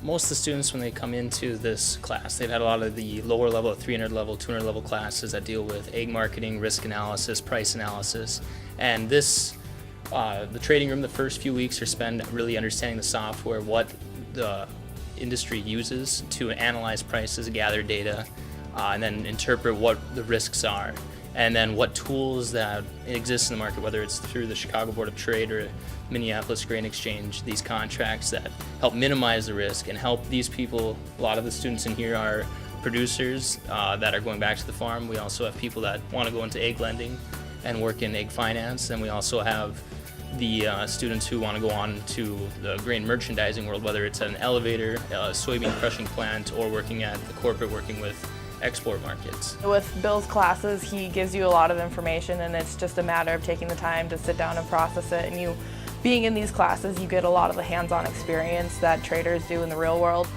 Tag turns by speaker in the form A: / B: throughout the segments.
A: Most of the students, when they come into this class, they've had a lot of the lower level, 300 level, 200 level classes that deal with egg marketing, risk analysis, price analysis. And this, the trading room, the first few weeks are spent really understanding the software, what the industry uses to analyze prices, gather data, and then interpret what the risks are. And then what tools that exist in the market, whether it's through the Chicago Board of Trade or Minneapolis Grain Exchange, these contracts that help minimize the risk and help these people. A lot of the students in here are producers that are going back to the farm. We also have people that want to go into egg lending and work in egg finance. And we also have the students who want to go on to the grain merchandising world, whether it's at an elevator, a soybean crushing plant, or working at the corporate, working with export markets.
B: With Bill's classes, he gives you a lot of information, and it's just a matter of taking the time to sit down and process it. And being in these classes, you get a lot of the hands-on experience that traders do in the real world.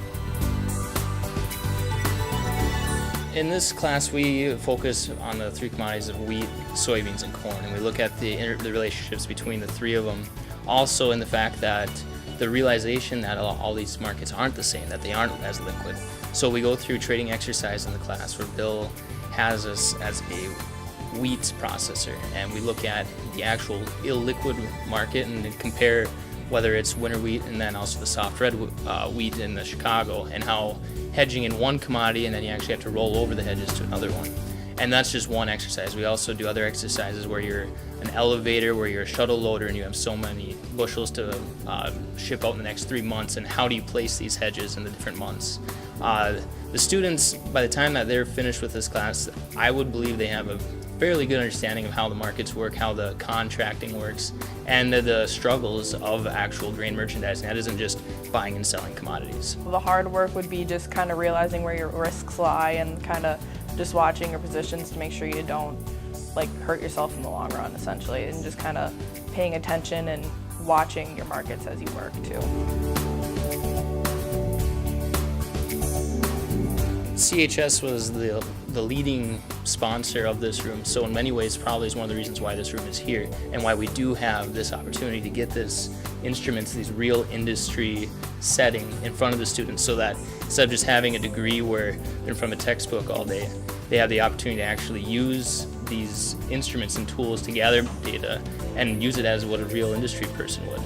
A: In this class, we focus on the three commodities of wheat, soybeans, and corn, and we look at the relationships between the three of them. Also in the fact that the realization that all these markets aren't the same, that they aren't as liquid. So we go through trading exercise in the class where Bill has us as a wheat processor, and we look at the actual illiquid market and compare whether it's winter wheat and then also the soft red wheat in the Chicago, and how hedging in one commodity and then you actually have to roll over the hedges to another one. And that's just one exercise. We also do other exercises where you're an elevator, where you're a shuttle loader and you have so many bushels to ship out in the next 3 months, and how do you place these hedges in the different months. The students, by the time that they're finished with this class, I would believe they have a fairly good understanding of how the markets work, how the contracting works, and the struggles of actual grain merchandising. That isn't just buying and selling commodities.
B: The hard work would be just kind of realizing where your risks lie and kind of just watching your positions to make sure you don't hurt yourself in the long run, essentially, and just kind of paying attention and watching your markets as you work too.
A: CHS was the leading sponsor of this room, so in many ways probably is one of the reasons why this room is here and why we do have this opportunity to get this instruments, these real industry setting in front of the students, so that instead of just having a degree where they're in front of a textbook all day, they have the opportunity to actually use these instruments and tools to gather data and use it as what a real industry person would.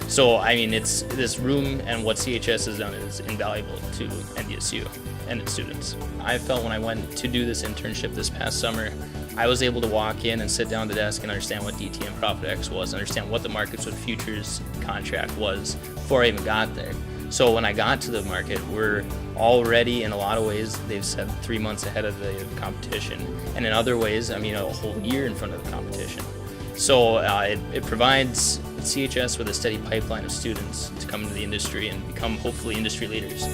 A: So I mean, it's this room and what CHS has done is invaluable to NDSU and its students. I felt when I went to do this internship this past summer, I was able to walk in and sit down at the desk and understand what DTM Profit X was, understand what the markets with futures contract was before I even got there. So when I got to the market, we're already, in a lot of ways, they've said 3 months ahead of the competition. And in other ways, I mean, a whole year in front of the competition. So it provides CHS with a steady pipeline of students to come into the industry and become hopefully industry leaders.